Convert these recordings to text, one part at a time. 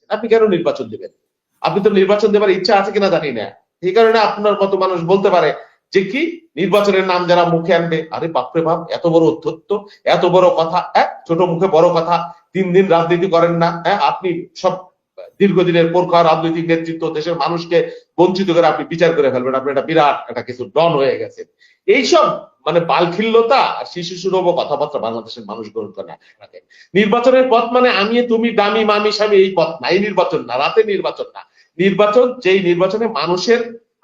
আপনি কেন নির্বাচন দিবেন? আপনি তো নির্বাচন দেবার ইচ্ছা আছে কিনা জানি না। এই কারণে আপনার মতো মানুষ বলতে পারে যে কি নির্বাচনের নাম যারা মুখে আনবে, আরে বাপরে বাপ, এত বড় অধ্যত্ত, এত বড় কথা, ছোট মুখে বড় কথা। 3 দিন রাজনীতি করেন না, আপনি সব দীর্ঘদিনের পোরখা রাজনৈতিক নেতৃত্ব, দেশের মানুষকে বঞ্চিত করে আপনি বিচার করে ফেলবেন, আপনি একটা বিরাট একটা কিছু ডন হয়ে গেছে। এইসব মানে বালখিল্যতা আর শিশু সুলভ কথাবার্তা বাংলাদেশের মানুষ গ্রহণ করে না। নির্বাচনের পথ মানে আমি তুমি দামি মামি স্বামী, এই পথ না। এই নির্বাচন না, রাতে নির্বাচন না। নির্বাচন যেই নির্বাচনে মানুষের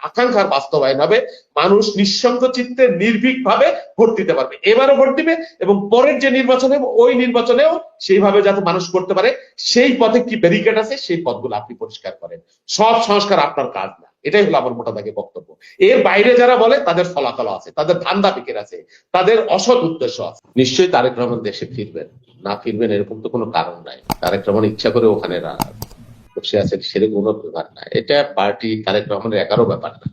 আকাঙ্ক্ষার বাস্তবায়ন হবে, মানুষ নিঃসঙ্গ চিত্তে নির্ভীক ভাবে ভোট দিতে পারবে। এবারও ভোট দিবে এবং পরের যে নির্বাচনে ওই নির্বাচনেও সেইভাবে যাতে মানুষ করতে পারে, সেই পথে কি ব্যারিকেড আছে সেই পথগুলো আপনি পরিষ্কার করেন। সব সংস্কার আপনার কাজ না, এটাই হলো আমার মোটা দাগে বক্তব্য। এর বাইরে যারা বলে তাদের ফলাফল আছে, তাদের ধান্দা বিকের আছে, তাদের অসৎ উদ্দেশ্য আছে। নিশ্চয়ই তারেক রহমান দেশে ফিরবেন, না ফিরবেন এরকম তো কোনো কারণ নাই। তারেক রহমান ইচ্ছা করে ওখানে বসে আছেন সেরকম কোনো ব্যাপার না। এটা পার্টি তারেক রহমানের একারও ব্যাপার না।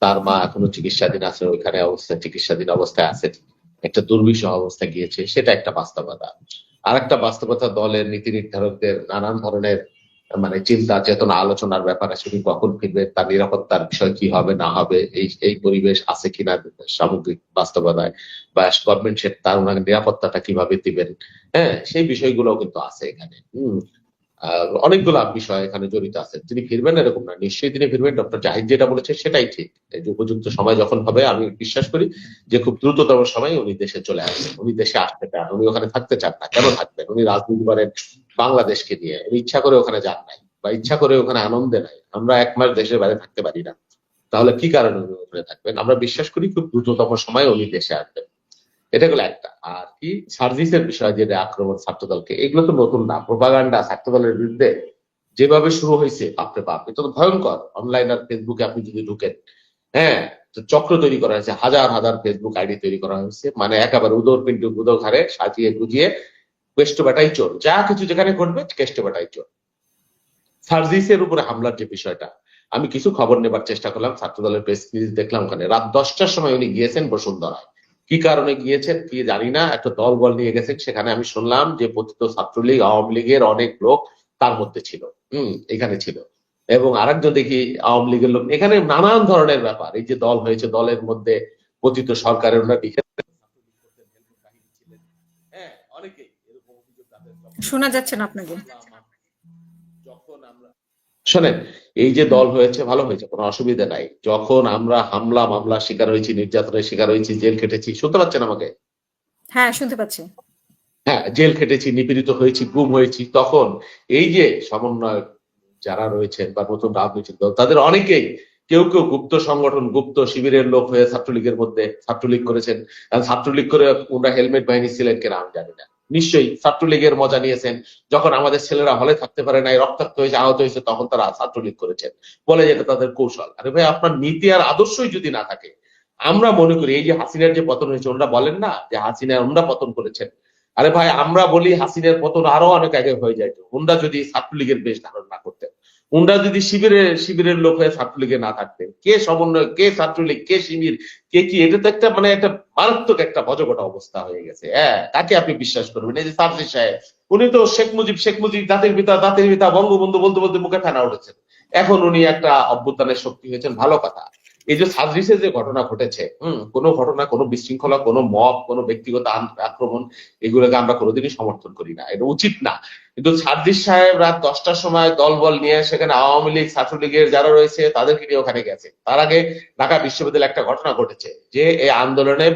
তার মা এখনো চিকিৎসাধীন আছে, ওইখানে অবস্থায় চিকিৎসাধীন অবস্থায় আছে, একটা দুর্বিষহ অবস্থা গিয়েছে, সেটা একটা বাস্তবতা। আর একটা বাস্তবতা, দলের নীতি নির্ধারকদের নানান ধরনের মানে চিন্তা চেতনা আলোচনার ব্যাপার আছে। উনি কখন ফিরবেন, তার নিরাপত্তার বিষয় কি হবে না হবে, এই পরিবেশ আছে কিনা সামগ্রিক বাস্তবতায়, বা গভর্নমেন্ট তার ওনাকে নিরাপত্তাটা কিভাবে দিবেন, সেই বিষয়গুলো কিন্তু আছে এখানে। অনেকগুলা বিষয় এখানে জড়িত আছে। তিনি ফিরবেন এরকম না, নিশ্চয়ই তিনি ফিরবেন। ডক্টর জাহিদ যেটা বলেছে সেটাই ঠিক, যে উপযুক্ত সময় যখন হবে, আমি বিশ্বাস করি যে খুব দ্রুততম সময় উনি দেশে চলে আসবেন। উনি দেশে আসতে চান, উনি ওখানে থাকতে চান না, কেন থাকবেন? উনি রাজনীতি করেন বাংলাদেশকে নিয়ে, উনি ইচ্ছা করে ওখানে যান নাই বা ইচ্ছা করে ওখানে আনন্দে নাই। আমরা 1 মাস দেশের বাইরে থাকতে পারি না, তাহলে কি কারণে উনি ওখানে থাকবেন? আমরা বিশ্বাস করি খুব দ্রুততম সময় উনি দেশে আসবেন। এটা গেল একটা। আর কি সার্জিসের বিষয়, যেটা আক্রমণ ছাত্রদলকে, এগুলো তো নতুন না। প্রোপাগান্ডা ছাত্রদলের বিরুদ্ধে যেভাবে শুরু হয়েছে, বাপরে বাপ, এটা তো ভয়ঙ্কর। অনলাইন আর ফেসবুকে আপনি যদি ঢুকেন, হ্যাঁ, চক্র তৈরি করা হয়েছে, হাজার হাজার ফেসবুক আইডি তৈরি করা হয়েছে, মানে একেবারে উদর পিন্টু উদর ঘাড়ে সাজিয়ে গুজিয়ে কেষ্ট বেটাই চোর, যা কিছু যেখানে ঘটবে কেষ্ট বেটাই চোর। সার্জিসের উপরে হামলার যে বিষয়টা, আমি কিছু খবর নেবার চেষ্টা করলাম, ছাত্রদলের প্রেস রিলিজ দেখলাম, ওখানে রাত 10টার সময় উনি গিয়েছেন বসুন্ধরায়। কি কারণে গিয়েছেন কি জানি না, একটা দল বল নিয়ে গেছেন। সেখানে আমি শুনলাম যে পতিত ছাত্রলীগ আওয়ামী লীগের অনেক লোক তার মধ্যে ছিল, এখানে ছিল, এবং আরেকজন দেখি আওয়ামী লীগের লোক। এখানে নানান ধরনের ব্যাপার, এই যে দল হয়েছে, দলের মধ্যে পতিত সরকারের অনেকেই এরকম অভিযোগ শোনা যাচ্ছে না আপনাকে। যখন আমরা শোনেন, এই যে দল হয়েছে ভালো হয়েছে, কোনো অসুবিধা নাই। যখন আমরা হামলা মামলার শিকার হয়েছি, নির্যাতনের শিকার হয়েছি, জেল খেটেছি, শুনতে পাচ্ছেন আমাকে? হ্যাঁ, শুনতে পাচ্ছি। হ্যাঁ, জেল খেটেছি, নিপীড়িত হয়েছি, গুম হয়েছি, তখন এই যে সমন্বয়ক যারা রয়েছেন বা নতুন রাজনৈতিক দল, তাদের অনেকেই কেউ কেউ গুপ্ত সংগঠন, গুপ্ত শিবিরের লোক হয়ে ছাত্রলীগের মধ্যে ছাত্রলীগ করেছেন। ছাত্রলীগ করে ওনারা হেলমেট বাহিনী ছিলেন কিনা আমি জানি না, নিশ্চয়ই ছাত্রলীগের মজা নিয়েছেন। যখন আমাদের ছেলেরা হলে থাকতে পারে নাই, রক্তাক্ত হয়েছে, আহত হয়েছে, তখন তারা ছাত্রলীগ করেছেন, বলে যেটা তাদের কৌশল। আরে ভাই, আপনার নীতি আর আদর্শই যদি না থাকে, আমরা মনে করি এই যে হাসিনার যে পতন হয়েছে, ওনারা বলেন না যে হাসিনা ওনারা পতন করেছেন। আরে ভাই, আমরা বলি হাসিনার পতন আরো অনেক আগে হয়ে যাইতো, ওনারা যদি ছাত্রলীগের বেশ ধারণ না করতেন, ওনারা যদি শিবিরের লোক হয়ে ছাত্রলীগে না থাকতেন। কে সমন্বয়, কে ছাত্রলীগ, কে শিবির, কে কি, এটা তো একটা মানে একটা মারাত্মক একটা বজগটা অবস্থা হয়ে গেছে। তাকে আপনি বিশ্বাস করবেন? এই যে সার্জিস সাহেব, উনি তো শেখ মুজিব জাতির পিতা বঙ্গবন্ধু বলতে বলতে মুখে ফেনা উঠেছেন। এখন উনি একটা অভ্যুত্থানের শক্তি হয়েছেন, ভালো কথা। এই যে সার্জিসে যে ঘটনা ঘটেছে, কোনো ঘটনা, কোনো বিশৃঙ্খলা, কোনো মব, কোনো ব্যক্তিগত আক্রমণ, এগুলোকে আমরা কোনোদিনই সমর্থন করি না, এটা উচিত না। কিন্তু সার্জিস সাহেব রাত 10টার সময় দলবল নিয়ে সেখানে আওয়ামী লীগ ছাত্রলীগের যারা রয়েছে তাদেরকে নিয়ে ওখানে গেছে। তার আগে ঢাকা বিশ্ববিদ্যালয়ে একটা ঘটনা ঘটেছে, যে এই আন্দোলনে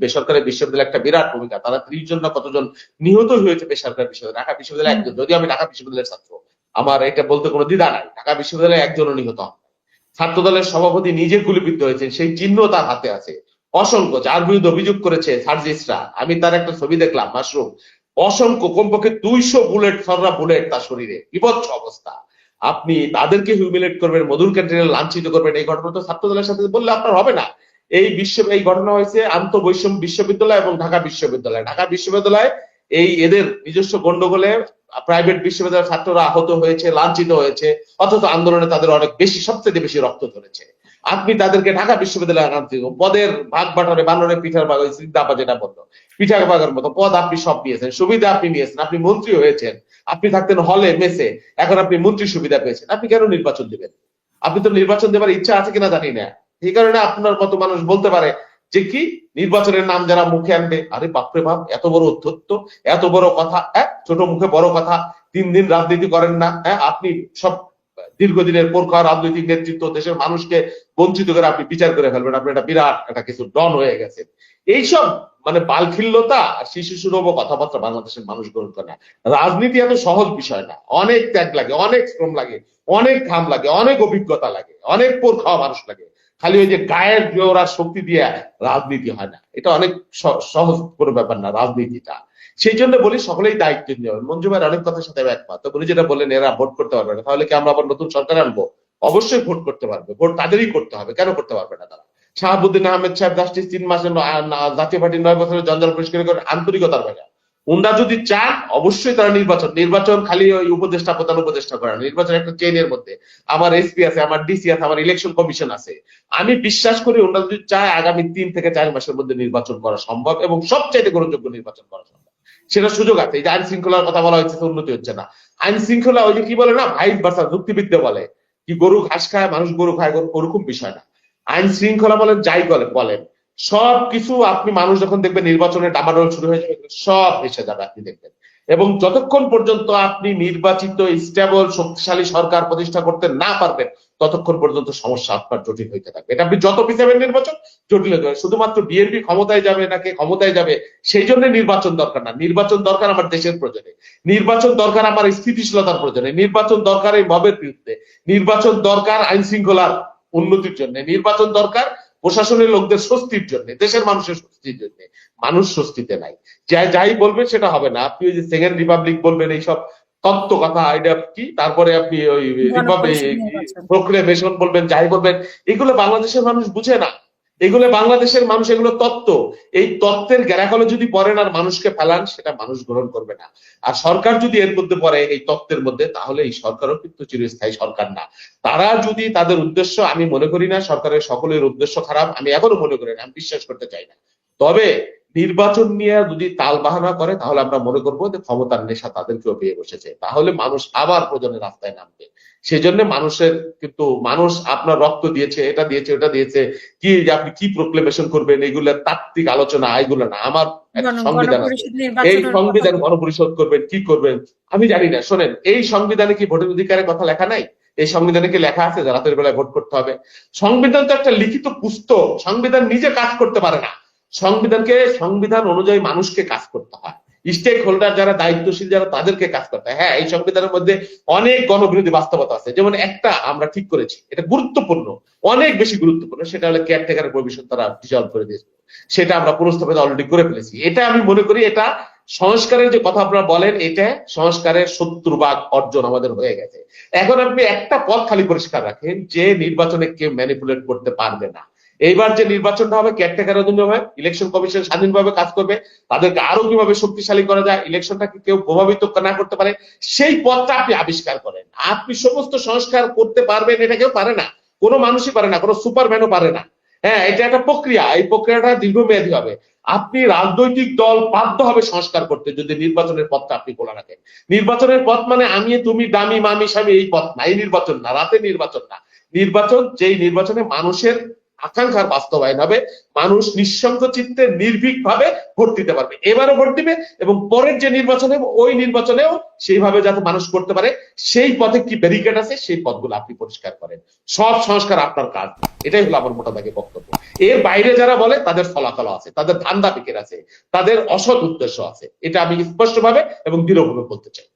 বেসরকারি বিশ্ববিদ্যালয়ে একটা বিরাট ভূমিকা, তারা 30 জন না কতজন নিহত হয়েছে বেসরকারি বিশ্ববিদ্যালয়, ঢাকা বিশ্ববিদ্যালয়ে একজন। যদিও আমি ঢাকা বিশ্ববিদ্যালয়ের ছাত্র, আমার এটা বলতে কোনো দ্বিধা নাই, ঢাকা বিশ্ববিদ্যালয়ে একজনও নিহত হন। ছাত্রদলের সভাপতি নিজে গুলিবিদ্ধ হয়েছেন, সেই চিহ্ন তার হাতে আছে অসংখ্য। যার বিরুদ্ধে অভিযোগ করেছে সার্জিসরা, আমি তার একটা ছবি দেখলাম, মাশরুম, অসংখ্য, কমপক্ষে 200 বুলেট, সররা বুলেট তার শরীরে, বিভৎস অবস্থা। আপনি তাদেরকে হিউমিলেট করবেন, মধুর ক্যান্টিনে লাঞ্ছিত করবেন, এই ঘটনা তো ছাত্রদলের সাথে বললে আপনার হবে না। এই ঘটনা হয়েছে আন্তঃবৈষম্য বিশ্ববিদ্যালয় এবং ঢাকা বিশ্ববিদ্যালয়। ঢাকা বিশ্ববিদ্যালয় এই এদের নিজস্ব গন্ডগোলে প্রাইভেট বিশ্ববিদ্যালয়ের ছাত্ররা আহত হয়েছে, লাঞ্ছিত হয়েছে, অথচ আন্দোলনে তাদের অনেক বেশি, সবচেয়ে বেশি রক্ত ধরেছে। আপনি তাদেরকে ঢাকা বিশ্ববিদ্যালয়ে আনতে পদের ভাগ বাটরে বানরের পিঠার ভাগ, ওই সিদ্ধাপা যেটা বললো, পিঠার ভাগের মতো পদ আপনি সব নিয়েছেন, সুবিধা আপনি নিয়েছেন, আপনি মন্ত্রী হয়েছেন, আপনি থাকতেন হলে মেসে, এখন আপনি মন্ত্রী সুবিধা পেয়েছেন, আপনি কেন নির্বাচন দিবেন? আপনি তো নির্বাচন দেবার ইচ্ছা আছে কিনা জানি না। এই কারণে আপনার মতো মানুষ বলতে পারে যে কি নির্বাচনের নাম যারা মুখে আনবে, আরে বাপরে বাপ, এত বড় অধ্যত্ব, এত বড় কথা, ছোট মুখে বড় কথা, 3 দিন রাজনীতি করেন না, আপনি সব দীর্ঘদিনের পোরখা রাজনৈতিক নেতৃত্ব, দেশের মানুষকে বঞ্চিত করে আপনি বিচার করে ফেলবেন, আপনি একটা বিরাট একটা কিছু ডন হয়ে গেছেন। এইসব মানে বালখিল্যতা আর শিশু সুলভ কথাবার্তা বাংলাদেশের মানুষ গ্রহণ করে না। রাজনীতি এত সহজ বিষয় না, অনেক ত্যাগ লাগে, অনেক শ্রম লাগে, অনেক ঘাম লাগে, অনেক অভিজ্ঞতা লাগে, অনেক পোর খাওয়া মানুষ লাগে। খালি ওই যে গায়ের জোর আর শক্তি দিয়ে রাজনীতি হয় না, এটা অনেক সহজ কোনো ব্যাপার না রাজনীতিটা। সেই জন্য বলি সকলেই দায়িত্ব নিতে হবে। মঞ্জু ভাইয়ের অনেক কথার সাথে একমত। উনি যেটা বললেন এরা ভোট করতে পারবে না, তাহলে কি আমরা আবার নতুন সরকার আনবো? অবশ্যই ভোট করতে পারবে, ভোট তাদেরই করতে হবে, কেন করতে পারবে না তারা? শাহাবুদ্দিন আহমেদ সাহেব জাস্টিস 3 মাসে জাতীয় পার্টির 9 বছরের জঞ্জাল পরিষ্কার করে আন্তরিকতার ভাষা। উনরা যদি চান অবশ্যই তারা নির্বাচন খালি ওই উপদেষ্টা প্রধান উপদেষ্টা করে না, নির্বাচন একটা চেইনের মধ্যে। আমার এসপি আছে, আমার ডিসি আছে, আমার ইলেকশন কমিশন আছে। আমি বিশ্বাস করি ওনারা যদি চায় আগামী 3 থেকে 4 মাসের মধ্যে নির্বাচন করা সম্ভব, এবং সবচাইতে গ্রহণযোগ্য নির্বাচন করা সম্ভব। সেটা সুযোগ আছে। এই যে আইন শৃঙ্খলার কথা বলা হচ্ছে, উন্নতি হচ্ছে না। আইন শৃঙ্খলা ওই যে কি বলে না, ভাইস ভার্সা, যুক্তিবিদ্যা বলে কি, গরু ঘাস খায় মানুষ গরু খায়, ওরকম বিষয় না। আইন শৃঙ্খলা বলেন যাই বলেন, সবকিছু আপনি মানুষ যখন দেখবেন নির্বাচনের ডামাডোল শুরু হয়ে যাবে, সব ভেসে যাবে আপনি দেখবেন। এবং যতক্ষণ পর্যন্ত আপনি নির্বাচিত স্টেবল শক্তিশালী সরকার প্রতিষ্ঠা করতে না পারবেন, ততক্ষণ পর্যন্ত সমস্যা আপনার জটিল হইতে থাকবে। এটা আপনি যত পিছাবেন নির্বাচন জটিল হয়ে যাবে। শুধুমাত্র বিএনপি ক্ষমতায় যাবে নাকি ক্ষমতায় যাবে সেই জন্য নির্বাচন দরকার না। নির্বাচন দরকার আমার দেশের প্রয়োজনে, নির্বাচন দরকার আমার স্থিতিশীলতার প্রয়োজনে, নির্বাচন দরকার এই মবের বিরুদ্ধে, নির্বাচন দরকার আইন শৃঙ্খলার উন্নতির জন্য, নির্বাচন দরকার প্রশাসনের লোকদের স্বস্তির জন্য, দেশের মানুষের স্বস্তির জন্য। মানুষ স্বস্তিতে নাই, যাই বলবেন সেটা হবে না। আপনি ওই যে সেকেন্ড রিপাবলিক বলবেন, এইসব তত্ত্ব কথা, এটা কি, তারপরে আপনি ওই প্রক্রিয়া বলবেন, যাই বলবেন, এগুলো বাংলাদেশের মানুষ বুঝে না। এগুলো বাংলাদেশের মানুষ, এগুলো তত্ত্ব। এই তত্ত্বের গ্যারাকলে যদি পড়েন আর মানুষকে ফেলান, সেটা মানুষ গ্রহণ করবে না। আর সরকার যদি এর মধ্যে পড়ে, এই তত্ত্বের মধ্যে, তাহলে এই সরকারও কিন্তু চিরস্থায়ী সরকার না। তারা যদি তাদের উদ্দেশ্য, আমি মনে করি না সরকারের সকলের উদ্দেশ্য খারাপ, আমি এখনো মনে করি না, আমি বিশ্বাস করতে চাই না। তবে নির্বাচন নিয়ে যদি তাল বাহানা করে, তাহলে আমরা মনে করবো যে ক্ষমতার নেশা তাদেরকেও পেয়ে বসেছে, তাহলে মানুষ আবার প্রয়োজনে রাস্তায় নামবে। সেজন্য মানুষের কিন্তু, মানুষ আপনার রক্ত দিয়েছে, এটা দিয়েছে, ওটা দিয়েছে, কি যে আপনি কি প্রোক্লেমেশন করবেন, এগুলো তাত্ত্বিক আলোচনা, এগুলো না। আমার সংবিধান আছে, এই সংবিধান গণপরিষদ করবেন, কি করবেন আমি জানি না। শোনেন, এই সংবিধানে কি ভোটের অধিকারের কথা লেখা নাই? এই সংবিধানে কি লেখা আছে যে রাতের বেলায় ভোট করতে হবে? সংবিধান তো একটা লিখিত পুস্তক, সংবিধান নিজে কাজ করতে পারে না। সংবিধান অনুযায়ী মানুষকে কাজ করতে হয়, স্টেক হোল্ডার যারা দায়িত্বশীল যারা, তাদেরকে কাজ করতে হয়। হ্যাঁ, এই সংবিধানের মধ্যে অনেক গণবিরোধী বাস্তবতা আছে, যেমন একটা আমরা ঠিক করেছি, এটা গুরুত্বপূর্ণ, অনেক বেশি গুরুত্বপূর্ণ, সেটা হলো কেয়ারটেকারের প্রভিশন তারা ডিসলভ করে দিয়েছে, সেটা আমরা পুনঃস্থাপিত অলরেডি করে ফেলেছি। এটা আমি মনে করি এটা সংস্কারের যে কথা আপনারা বলেন, এটা সংস্কারের 70% অর্জন আমাদের হয়ে গেছে। এখন আপনি একটা পথ খালি পরিষ্কার রাখেন, যে নির্বাচনে কেউ ম্যানিপুলেট করতে পারবে না। এইবার যে নির্বাচনটা হবে কেয়ারটেকার অধীনে হবে, ইলেকশন কমিশন স্বাধীনভাবে কাজ করবে, তাদেরকে আরো কিভাবে শক্তিশালী করা যায়, ইলেকশনটাকে কেউ প্রভাবিত না করতে পারে, সেই পথটা আপনি আবিষ্কার করেন। আপনি সমস্ত সংস্কার করতে পারবেন এটা কেউ পারে না, কোনো মানুষই পারে না, কোনো সুপারম্যানও পারে না। হ্যাঁ, এটা একটা প্রক্রিয়া, এই প্রক্রিয়াটা দীর্ঘমেয়াদী হবে। আপনি রাজনৈতিক দল বাধ্য হবে সংস্কার করতে যদি নির্বাচনের পথটা আপনি খোলা রাখেন। নির্বাচনের পথ মানে আমি তুমি দামি মামি স্বামী এই পথ না, এই নির্বাচন না, রাতে নির্বাচন না। নির্বাচন যেই নির্বাচনে মানুষের আকাঙ্ক্ষার বাস্তবায়ন হবে, মানুষ নিঃসংক চিত্তে নির্ভীক ভাবে ভোট দিতে পারবে, এবারও ভোট দিবে, এবং পরের যে নির্বাচনে ওই নির্বাচনেও সেইভাবে যাতে মানুষ করতে পারে, সেই পথে কি ব্যারিকেড আছে সেই পথগুলো আপনি পরিষ্কার করেন। সব সংস্কার আপনার কাজ, এটাই হলো আমার মোটামুটি বক্তব্য। এর বাইরে যারা বলে তাদের ফলাফল আছে, তাদের ধান্দা বিকের আছে, তাদের অসৎ উদ্দেশ্য আছে, এটা আমি স্পষ্টভাবে এবং দৃঢ়ভাবে বলতে চাই।